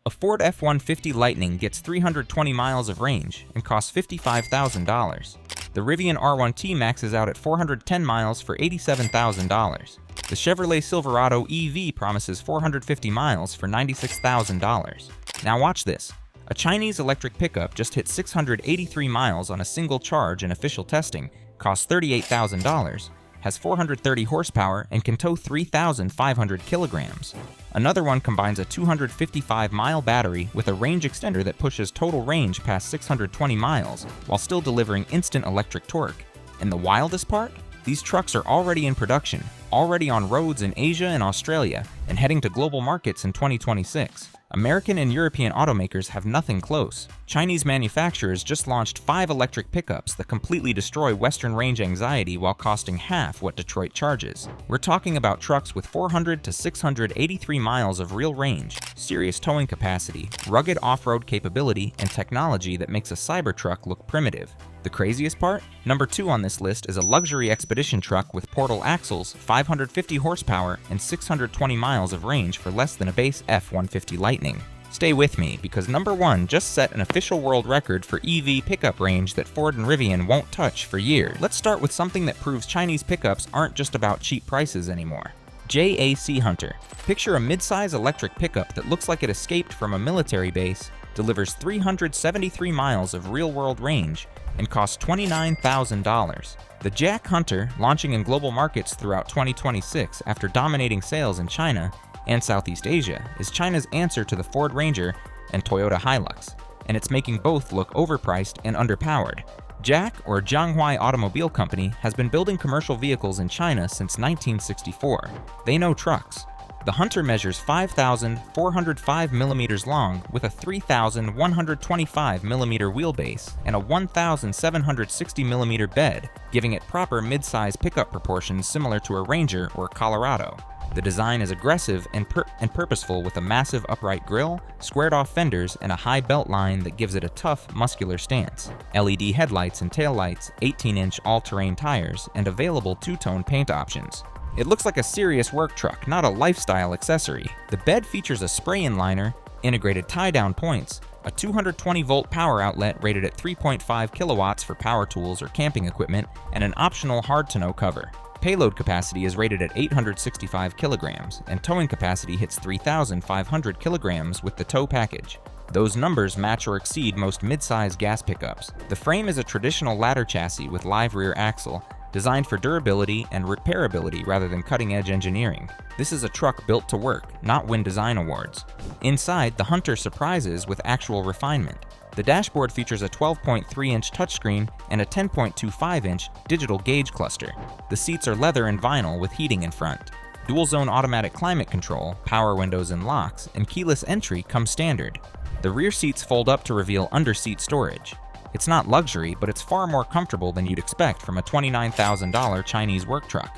A Ford F-150 Lightning gets 320 miles of range and costs $55,000. The Rivian R1T maxes out at 410 miles for $87,000. The Chevrolet Silverado EV promises 450 miles for $96,000. Now watch this. A Chinese electric pickup just hit 683 miles on a single charge in official testing, costs $38,000, has 430 horsepower, and can tow 3,500 kilograms. Another one combines a 255-mile battery with a range extender that pushes total range past 620 miles while still delivering instant electric torque. And the wildest part? These trucks are already in production, already on roads in Asia and Australia, and heading to global markets in 2026. American and European automakers have nothing close. Chinese manufacturers just launched 5 electric pickups that completely destroy Western range anxiety while costing half what Detroit charges. We're talking about trucks with 400 to 683 miles of real range, serious towing capacity, rugged off-road capability, and technology that makes a Cybertruck look primitive. The craziest part? Number 2 on this list is a luxury expedition truck with portal axles, 550 horsepower, and 620 miles of range for less than a base F-150 Lightning. Stay with me, because number 1 just set an official world record for EV pickup range that Ford and Rivian won't touch for years. Let's start with something that proves Chinese pickups aren't just about cheap prices anymore. JAC Hunter. Picture a mid-size electric pickup that looks like it escaped from a military base, delivers 373 miles of real-world range, and costs $29,000. The JAC Hunter, launching in global markets throughout 2026 after dominating sales in China and Southeast Asia, is China's answer to the Ford Ranger and Toyota Hilux, and it's making both look overpriced and underpowered. JAC, or Jianghuai Automobile Company, has been building commercial vehicles in China since 1964. They know trucks. The Hunter measures 5,405 millimeters long with a 3,125 millimeter wheelbase and a 1,760 millimeter bed, giving it proper mid-size pickup proportions similar to a Ranger or Colorado. The design is aggressive and purposeful, with a massive upright grille, squared-off fenders, and a high belt line that gives it a tough, muscular stance. LED headlights and taillights, 18-inch all-terrain tires, and available two-tone paint options. It looks like a serious work truck, not a lifestyle accessory. The bed features a spray-in liner, integrated tie-down points, a 220-volt power outlet rated at 3.5 kilowatts for power tools or camping equipment, and an optional hard-to-know cover. Payload capacity is rated at 865 kilograms, and towing capacity hits 3,500 kilograms with the tow package. Those numbers match or exceed most mid-size gas pickups. The frame is a traditional ladder chassis with live rear axle, designed for durability and repairability rather than cutting-edge engineering. This is a truck built to work, not win design awards. Inside, the Hunter surprises with actual refinement. The dashboard features a 12.3-inch touchscreen and a 10.25-inch digital gauge cluster. The seats are leather and vinyl with heating in front. Dual-zone automatic climate control, power windows and locks, and keyless entry come standard. The rear seats fold up to reveal under-seat storage. It's not luxury, but it's far more comfortable than you'd expect from a $29,000 Chinese work truck.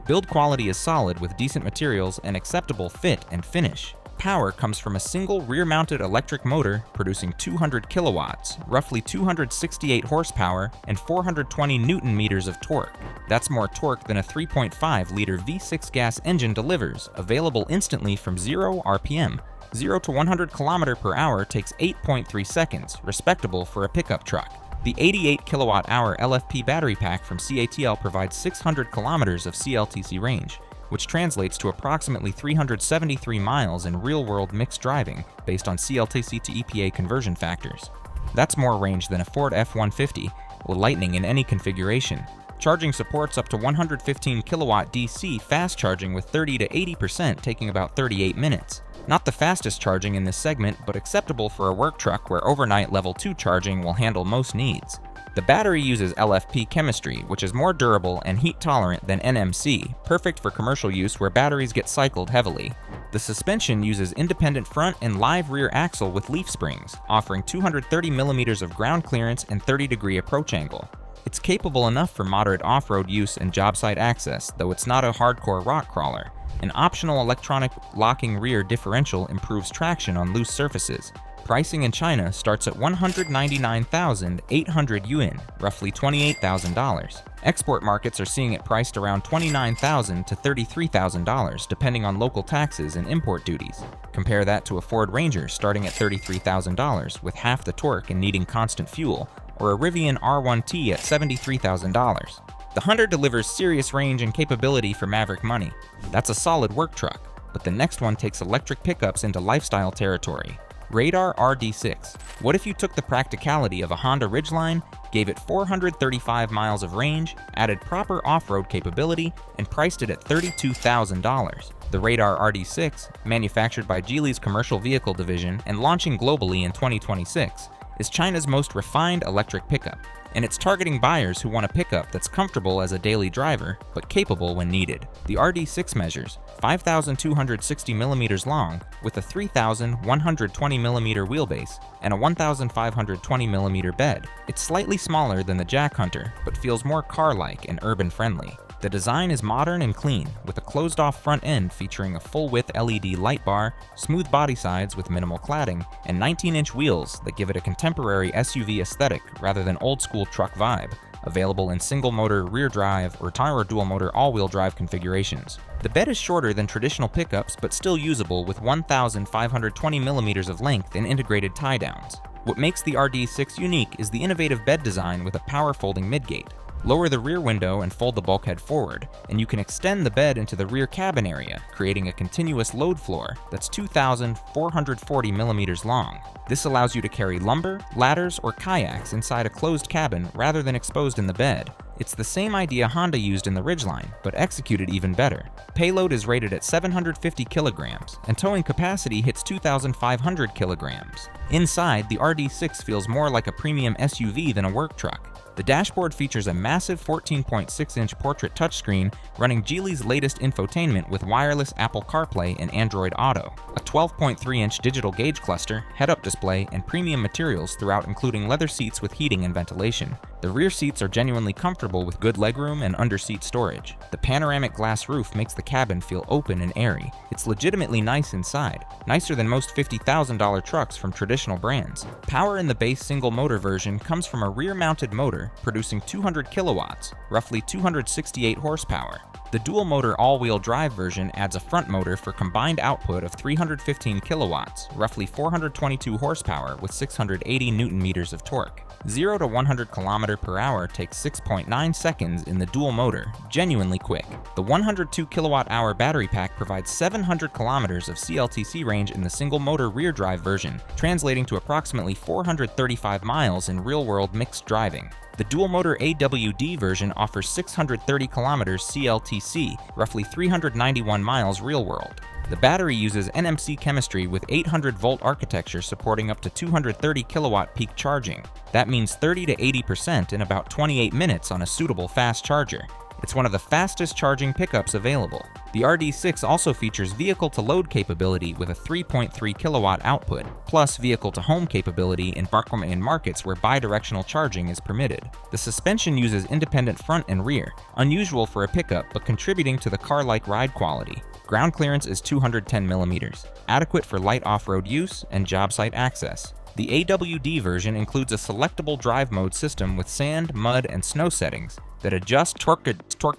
Build quality is solid with decent materials and acceptable fit and finish. Power comes from a single rear-mounted electric motor producing 200 kilowatts, roughly 268 horsepower, and 420 newton-meters of torque. That's more torque than a 3.5-liter V6 gas engine delivers, available instantly from 0 RPM. 0 to 100 km per hour takes 8.3 seconds, respectable for a pickup truck. The 88 kilowatt-hour LFP battery pack from CATL provides 600 kilometers of CLTC range, which translates to approximately 373 miles in real-world mixed driving based on CLTC to EPA conversion factors. That's more range than a Ford F-150 or Lightning in any configuration. Charging supports up to 115 kilowatt DC fast charging with 30 to 80% taking about 38 minutes. Not the fastest charging in this segment, but acceptable for a work truck where overnight level 2 charging will handle most needs. The battery uses LFP chemistry, which is more durable and heat tolerant than NMC, perfect for commercial use where batteries get cycled heavily. The suspension uses independent front and live rear axle with leaf springs, offering 230 millimeters of ground clearance and 30-degree approach angle. It's capable enough for moderate off-road use and job site access, though it's not a hardcore rock crawler. An optional electronic locking rear differential improves traction on loose surfaces. Pricing in China starts at 199,800 yuan, roughly $28,000. Export markets are seeing it priced around $29,000 to $33,000, depending on local taxes and import duties. Compare that to a Ford Ranger starting at $33,000 with half the torque and needing constant fuel, or a Rivian R1T at $73,000. The Hunter delivers serious range and capability for maverick money. That's a solid work truck, but the next one takes electric pickups into lifestyle territory. Radar RD6. What if you took the practicality of a Honda Ridgeline, gave it 435 miles of range, added proper off-road capability, and priced it at $32,000? The Radar RD6, manufactured by Geely's commercial vehicle division and launching globally in 2026, is China's most refined electric pickup, and it's targeting buyers who want a pickup that's comfortable as a daily driver, but capable when needed. The RD6 measures 5,260 millimeters long with a 3,120 millimeter wheelbase and a 1,520 millimeter bed. It's slightly smaller than the Jack Hunter, but feels more car-like and urban-friendly. The design is modern and clean, with a closed-off front end featuring a full-width LED light bar, smooth body sides with minimal cladding, and 19-inch wheels that give it a contemporary SUV aesthetic rather than old-school truck vibe, available in single-motor rear drive or dual-motor all-wheel drive configurations. The bed is shorter than traditional pickups but still usable with 1,520 millimeters of length and integrated tie-downs. What makes the RD6 unique is the innovative bed design with a power-folding midgate. Lower the rear window and fold the bulkhead forward, and you can extend the bed into the rear cabin area, creating a continuous load floor that's 2,440 millimeters long. This allows you to carry lumber, ladders, or kayaks inside a closed cabin rather than exposed in the bed. It's the same idea Honda used in the Ridgeline, but executed even better. Payload is rated at 750 kilograms, and towing capacity hits 2,500 kilograms. Inside, the RD6 feels more like a premium SUV than a work truck. The dashboard features a massive 14.6-inch portrait touchscreen running Geely's latest infotainment with wireless Apple CarPlay and Android Auto, a 12.3-inch digital gauge cluster, head-up display, and premium materials throughout, including leather seats with heating and ventilation. The rear seats are genuinely comfortable with good legroom and under-seat storage. The panoramic glass roof makes the cabin feel open and airy. It's legitimately nice inside, nicer than most $50,000 trucks from traditional brands. Power in the base single-motor version comes from a rear-mounted motor producing 200 kilowatts, roughly 268 horsepower. The dual-motor all-wheel drive version adds a front motor for combined output of 315 kilowatts, roughly 422 horsepower with 680 newton-meters of torque. 0 to 100 km per hour takes 6.9 seconds in the dual motor, genuinely quick. The 102 kilowatt-hour battery pack provides 700 kilometers of CLTC range in the single-motor rear drive version, translating to approximately 435 miles in real-world mixed driving. The dual-motor AWD version offers 630 kilometers CLTC, roughly 391 miles real-world. The battery uses NMC chemistry with 800-volt architecture supporting up to 230 kilowatt peak charging. That means 30 to 80% in about 28 minutes on a suitable fast charger. It's one of the fastest charging pickups available. The RD6 also features vehicle-to-load capability with a 3.3 kilowatt output, plus vehicle-to-home capability in markets where bidirectional charging is permitted. The suspension uses independent front and rear, unusual for a pickup but contributing to the car-like ride quality. Ground clearance is 210 millimeters, adequate for light off-road use and job site access. The AWD version includes a selectable drive mode system with sand, mud, and snow settings that adjust torque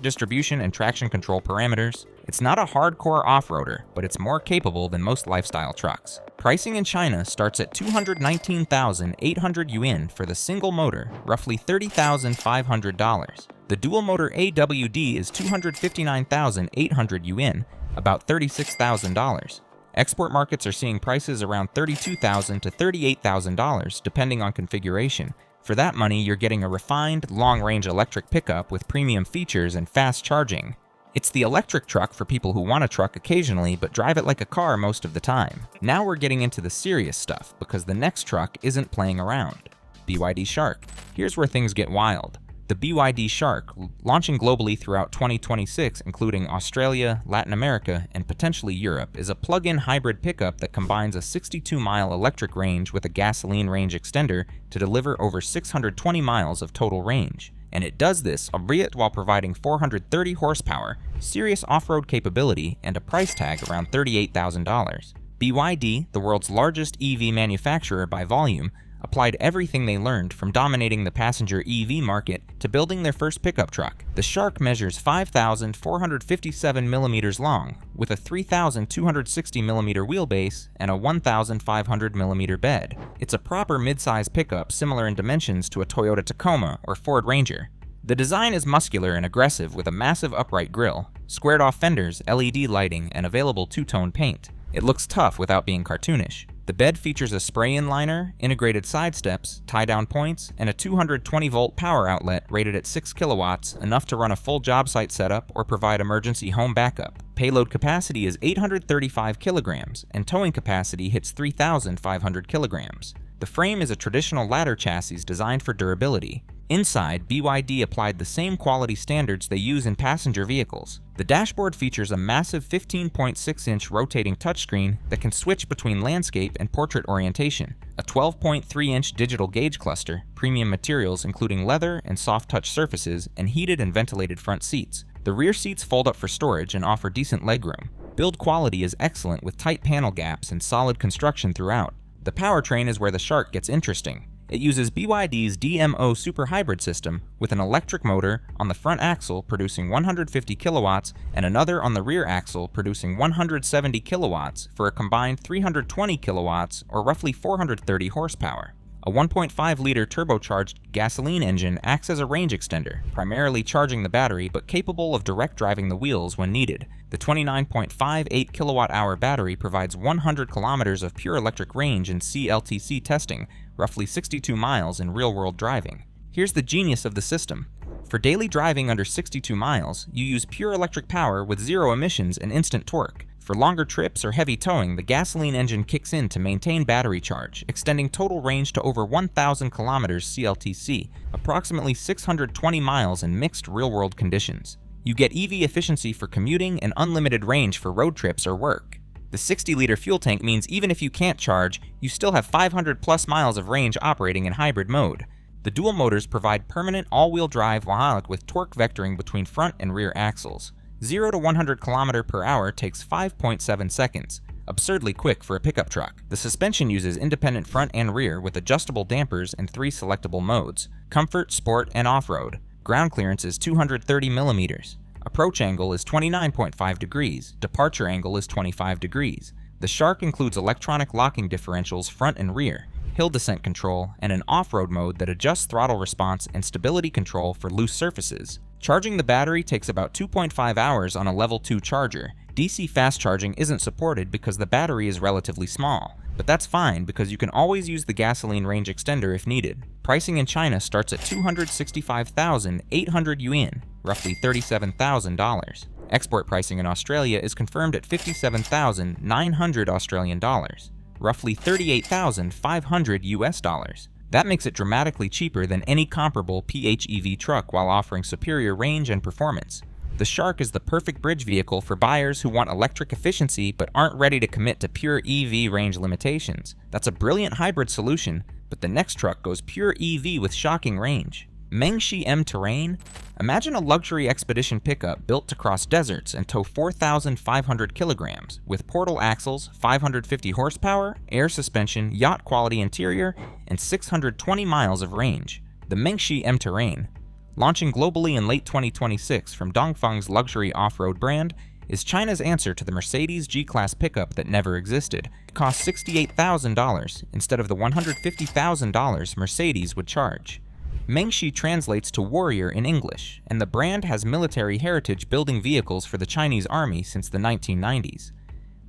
distribution and traction control parameters. It's not a hardcore off-roader, but it's more capable than most lifestyle trucks. Pricing in China starts at 219,800 yuan for the single motor, roughly $30,500. The dual motor AWD is 259,800 yuan, about $36,000. Export markets are seeing prices around $32,000 to $38,000 depending on configuration. For that money, you're getting a refined, long-range electric pickup with premium features and fast charging. It's the electric truck for people who want a truck occasionally but drive it like a car most of the time. Now we're getting into the serious stuff because the next truck isn't playing around. BYD Shark. Here's where things get wild. The BYD Shark, launching globally throughout 2026, including Australia, Latin America, and potentially Europe, is a plug-in hybrid pickup that combines a 62-mile electric range with a gasoline range extender to deliver over 620 miles of total range. And it does this, albeit while providing 430 horsepower, serious off-road capability, and a price tag around $38,000. BYD, the world's largest EV manufacturer by volume, applied everything they learned from dominating the passenger EV market to building their first pickup truck. The Shark measures 5,457 millimeters long, with a 3,260 millimeter wheelbase and a 1,500 millimeter bed. It's a proper mid-size pickup similar in dimensions to a Toyota Tacoma or Ford Ranger. The design is muscular and aggressive with a massive upright grille, squared-off fenders, LED lighting, and available two-tone paint. It looks tough without being cartoonish. The bed features a spray-in liner, integrated side steps, tie-down points, and a 220-volt power outlet rated at 6 kilowatts, enough to run a full job site setup or provide emergency home backup. Payload capacity is 835 kilograms, and towing capacity hits 3,500 kilograms. The frame is a traditional ladder chassis designed for durability. Inside, BYD applied the same quality standards they use in passenger vehicles. The dashboard features a massive 15.6-inch rotating touchscreen that can switch between landscape and portrait orientation, a 12.3-inch digital gauge cluster, premium materials including leather and soft-touch surfaces, and heated and ventilated front seats. The rear seats fold up for storage and offer decent legroom. Build quality is excellent with tight panel gaps and solid construction throughout. The powertrain is where the Shark gets interesting. It uses BYD's DMO Super Hybrid system with an electric motor on the front axle producing 150 kilowatts and another on the rear axle producing 170 kilowatts for a combined 320 kilowatts or roughly 430 horsepower. A 1.5-liter turbocharged gasoline engine acts as a range extender, primarily charging the battery but capable of direct driving the wheels when needed. The 29.58 kilowatt-hour battery provides 100 kilometers of pure electric range in CLTC testing, roughly 62 miles in real-world driving. Here's the genius of the system. For daily driving under 62 miles, you use pure electric power with zero emissions and instant torque. For longer trips or heavy towing, the gasoline engine kicks in to maintain battery charge, extending total range to over 1,000 kilometers CLTC, approximately 620 miles in mixed real-world conditions. You get EV efficiency for commuting and unlimited range for road trips or work. The 60-liter fuel tank means even if you can't charge, you still have 500-plus miles of range operating in hybrid mode. The dual motors provide permanent all-wheel drive with torque vectoring between front and rear axles. 0 to 100 km per hour takes 5.7 seconds, absurdly quick for a pickup truck. The suspension uses independent front and rear with adjustable dampers and 3 selectable modes: comfort, sport, and off-road. Ground clearance is 230 millimeters. Approach angle is 29.5 degrees. Departure angle is 25 degrees. The Shark includes electronic locking differentials front and rear, hill descent control, and an off-road mode that adjusts throttle response and stability control for loose surfaces. Charging the battery takes about 2.5 hours on a level 2 charger. DC fast charging isn't supported because the battery is relatively small, but that's fine because you can always use the gasoline range extender if needed. Pricing in China starts at 265,800 yuan, roughly $37,000. Export pricing in Australia is confirmed at 57,900 Australian dollars, roughly $38,500 US dollars. That makes it dramatically cheaper than any comparable PHEV truck while offering superior range and performance. The Shark is the perfect bridge vehicle for buyers who want electric efficiency but aren't ready to commit to pure EV range limitations. That's a brilliant hybrid solution, but the next truck goes pure EV with shocking range. Mengshi M Terrain? Imagine a luxury expedition pickup built to cross deserts and tow 4,500 kilograms, with portal axles, 550 horsepower, air suspension, yacht-quality interior, and 620 miles of range. The Mengshi M Terrain, launching globally in late 2026 from Dongfeng's luxury off-road brand, is China's answer to the Mercedes G-Class pickup that never existed. It costs $68,000 instead of the $150,000 Mercedes would charge. Mengshi translates to warrior in English, and the brand has military heritage building vehicles for the Chinese army since the 1990s.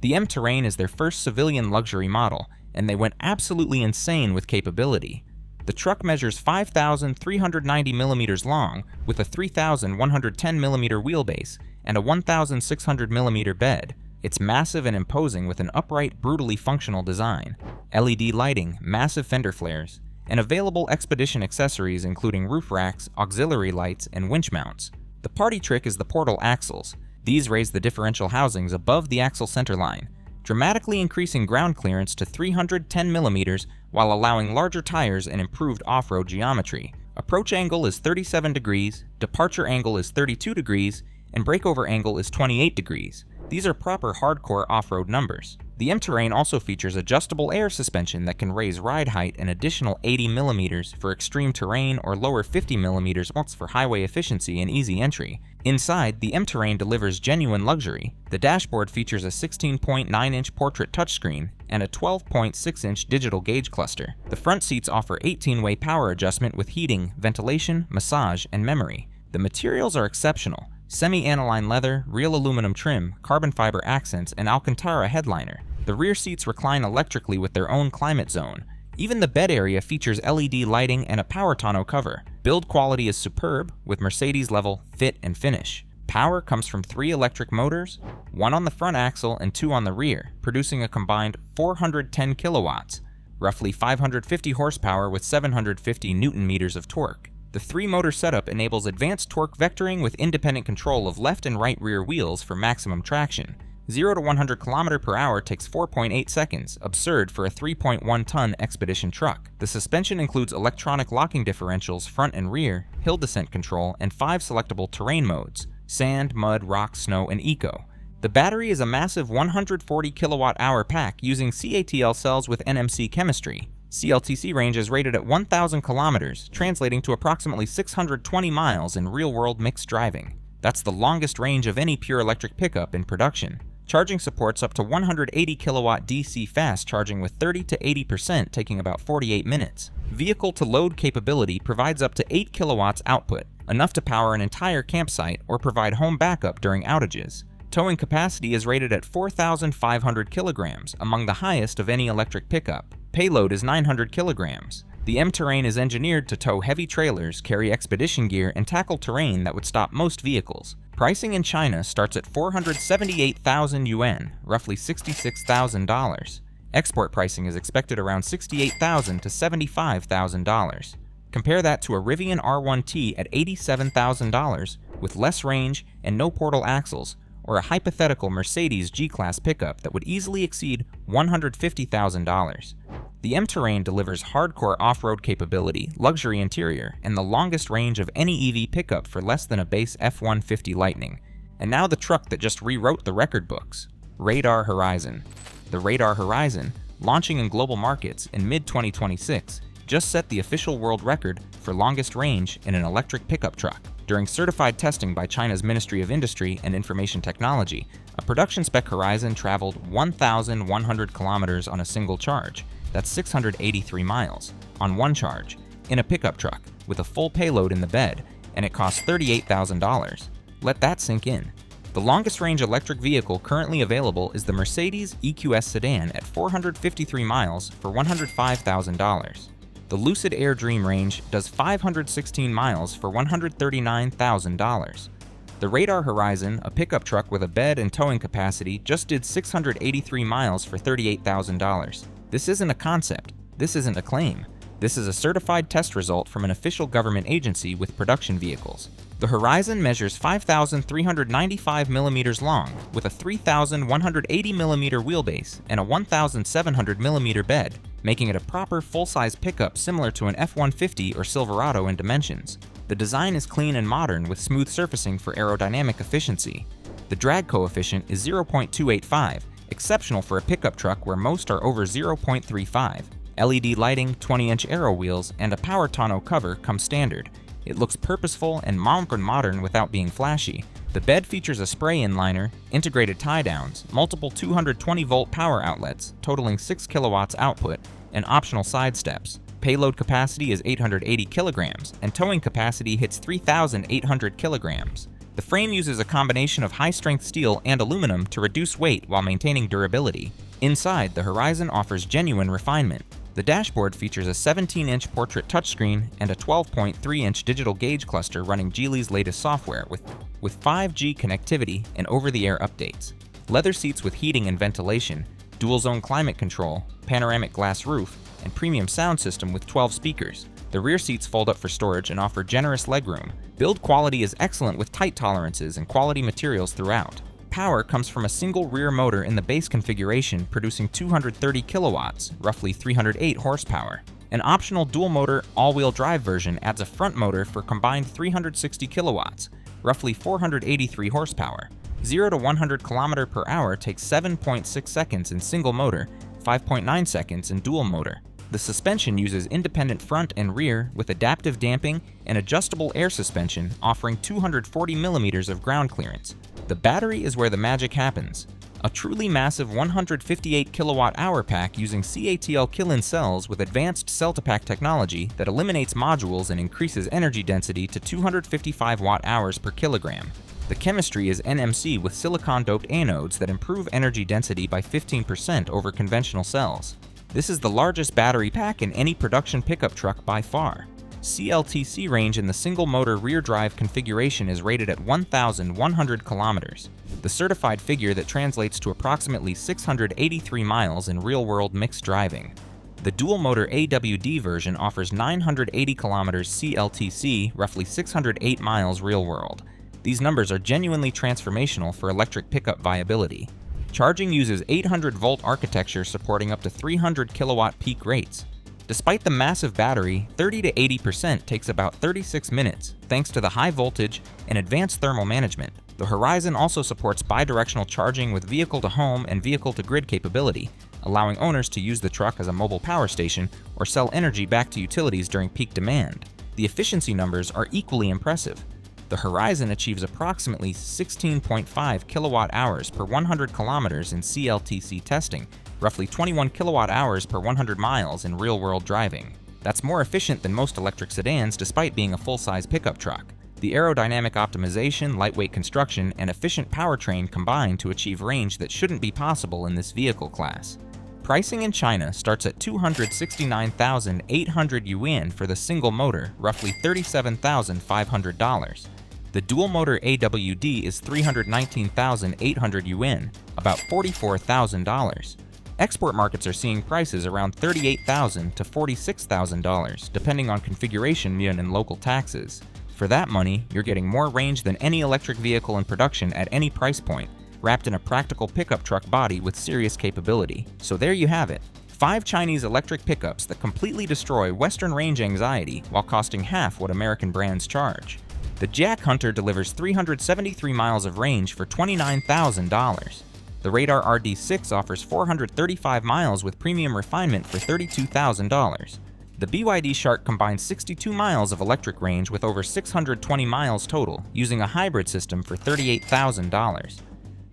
The M Terrain is their first civilian luxury model, and they went absolutely insane with capability. The truck measures 5,390 millimeters long with a 3,110 millimeter wheelbase and a 1,600 millimeter bed. It's massive and imposing with an upright, brutally functional design, LED lighting, massive fender flares, and available expedition accessories including roof racks, auxiliary lights, and winch mounts. The party trick is the portal axles. These raise the differential housings above the axle center line, dramatically increasing ground clearance to 310 millimeters while allowing larger tires and improved off-road geometry. Approach angle is 37 degrees, departure angle is 32 degrees, and breakover angle is 28 degrees. These are proper hardcore off-road numbers. The M-Terrain also features adjustable air suspension that can raise ride height an additional 80 mm for extreme terrain or lower 50 mm for highway efficiency and easy entry. Inside, the M-Terrain delivers genuine luxury. The dashboard features a 16.9-inch portrait touchscreen and a 12.6-inch digital gauge cluster. The front seats offer 18-way power adjustment with heating, ventilation, massage, and memory. The materials are exceptional. Semi-aniline leather, real aluminum trim, carbon fiber accents, and Alcantara headliner. The rear seats recline electrically with their own climate zone. Even the bed area features LED lighting and a power tonneau cover. Build quality is superb, with Mercedes-level fit and finish. Power comes from 3 electric motors, 1 on the front axle and 2 on the rear, producing a combined 410 kilowatts, roughly 550 horsepower with 750 Newton-meters of torque. The 3-motor setup enables advanced torque vectoring with independent control of left and right rear wheels for maximum traction. 0 to 100 km/h takes 4.8 seconds, absurd for a 3.1-ton Expedition truck. The suspension includes electronic locking differentials front and rear, hill descent control, and 5 selectable terrain modes: sand, mud, rock, snow, and eco. The battery is a massive 140 kWh pack using CATL cells with NMC chemistry. CLTC range is rated at 1,000 km, translating to approximately 620 miles in real-world mixed driving. That's the longest range of any pure electric pickup in production. Charging supports up to 180 kilowatt DC fast charging with 30 to 80% taking about 48 minutes. Vehicle-to-load capability provides up to 8 kilowatts output, enough to power an entire campsite or provide home backup during outages. Towing capacity is rated at 4,500 kilograms, among the highest of any electric pickup. Payload is 900 kilograms. The M-Terrain is engineered to tow heavy trailers, carry expedition gear, and tackle terrain that would stop most vehicles. Pricing in China starts at 478,000 yuan, roughly $66,000. Export pricing is expected around $68,000 to $75,000. Compare that to a Rivian R1T at $87,000 with less range and no portal axles, or a hypothetical Mercedes G-Class pickup that would easily exceed $150,000. The M-Terrain delivers hardcore off-road capability, luxury interior, and the longest range of any EV pickup for less than a base F-150 Lightning. And now the truck that just rewrote the record books, Radar Horizon. The Radar Horizon, launching in global markets in mid-2026, just set the official world record for longest range in an electric pickup truck. During certified testing by China's Ministry of Industry and Information Technology, a production spec Horizon traveled 1,100 kilometers on a single charge. That's 683 miles on one charge in a pickup truck with a full payload in the bed, and it costs $38,000. Let that sink in. The longest range electric vehicle currently available is the Mercedes EQS sedan at 453 miles for $105,000. The Lucid Air Dream Range does 516 miles for $139,000. The Radar Horizon, a pickup truck with a bed and towing capacity, just did 683 miles for $38,000. This isn't a concept. This isn't a claim. This is a certified test result from an official government agency with production vehicles. The Horizon measures 5,395 millimeters long, with a 3,180 millimeter wheelbase and a 1,700 millimeter bed, making it a proper full-size pickup similar to an F-150 or Silverado in dimensions. The design is clean and modern with smooth surfacing for aerodynamic efficiency. The drag coefficient is 0.285, exceptional for a pickup truck where most are over 0.35. LED lighting, 20-inch aero wheels, and a power tonneau cover come standard. It looks purposeful and modern without being flashy. The bed features a spray-in liner, integrated tie-downs, multiple 220-volt power outlets, totaling 6 kilowatts output, and optional side steps. Payload capacity is 880 kilograms, and towing capacity hits 3,800 kilograms. The frame uses a combination of high-strength steel and aluminum to reduce weight while maintaining durability. Inside, the Horizon offers genuine refinement. The dashboard features a 17-inch portrait touchscreen and a 12.3-inch digital gauge cluster running Geely's latest software with 5G connectivity and over-the-air updates. Leather seats with heating and ventilation, dual-zone climate control, panoramic glass roof, and premium sound system with 12 speakers. The rear seats fold up for storage and offer generous legroom. Build quality is excellent with tight tolerances and quality materials throughout. Power comes from a single rear motor in the base configuration producing 230 kilowatts, roughly 308 horsepower. An optional dual-motor all-wheel drive version adds a front motor for combined 360 kilowatts, roughly 483 horsepower. 0 to 100 km per hour takes 7.6 seconds in single motor, 5.9 seconds in dual motor. The suspension uses independent front and rear with adaptive damping and adjustable air suspension, offering 240 millimeters of ground clearance. The battery is where the magic happens. A truly massive 158 kilowatt-hour pack using CATL kill-in cells with advanced cell-to-pack technology that eliminates modules and increases energy density to 255 watt-hours per kilogram. The chemistry is NMC with silicon-doped anodes that improve energy density by 15% over conventional cells. This is the largest battery pack in any production pickup truck by far. CLTC range in the single-motor rear-drive configuration is rated at 1,100 kilometers, the certified figure that translates to approximately 683 miles in real-world mixed driving. The dual-motor AWD version offers 980 kilometers CLTC, roughly 608 miles real-world. These numbers are genuinely transformational for electric pickup viability. Charging uses 800-volt architecture supporting up to 300 kilowatt peak rates. Despite the massive battery, 30 to 80% takes about 36 minutes, thanks to the high voltage and advanced thermal management. The Horizon also supports bidirectional charging with vehicle-to-home and vehicle-to-grid capability, allowing owners to use the truck as a mobile power station or sell energy back to utilities during peak demand. The efficiency numbers are equally impressive. The Horizon achieves approximately 16.5 kilowatt-hours per 100 kilometers in CLTC testing, roughly 21 kilowatt-hours per 100 miles in real-world driving. That's more efficient than most electric sedans despite being a full-size pickup truck. The aerodynamic optimization, lightweight construction, and efficient powertrain combine to achieve range that shouldn't be possible in this vehicle class. Pricing in China starts at 269,800 yuan for the single motor, roughly $37,500. The dual-motor AWD is 319,800 yuan, about $44,000. Export markets are seeing prices around $38,000 to $46,000, depending on configuration and local taxes. For that money, you're getting more range than any electric vehicle in production at any price point, wrapped in a practical pickup truck body with serious capability. So there you have it. 5 Chinese electric pickups that completely destroy Western range anxiety while costing half what American brands charge. The Jack Hunter delivers 373 miles of range for $29,000. The Radar RD6 offers 435 miles with premium refinement for $32,000. The BYD Shark combines 62 miles of electric range with over 620 miles total, using a hybrid system for $38,000.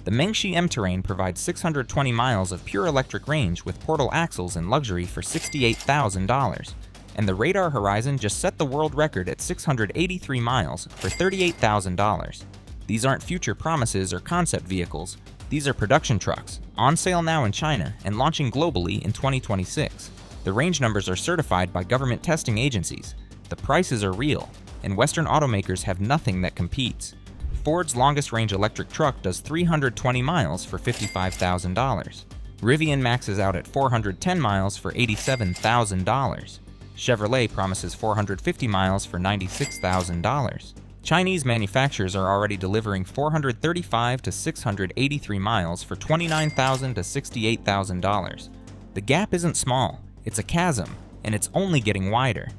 The Mengshi M-Terrain provides 620 miles of pure electric range with portal axles and luxury for $68,000. And the Radar Horizon just set the world record at 683 miles for $38,000. These aren't future promises or concept vehicles. These are production trucks, on sale now in China and launching globally in 2026. The range numbers are certified by government testing agencies. The prices are real, and Western automakers have nothing that competes. Ford's longest range electric truck does 320 miles for $55,000. Rivian maxes out at 410 miles for $87,000. Chevrolet promises 450 miles for $96,000. Chinese manufacturers are already delivering 435 to 683 miles for $29,000 to $68,000. The gap isn't small, it's a chasm, and it's only getting wider.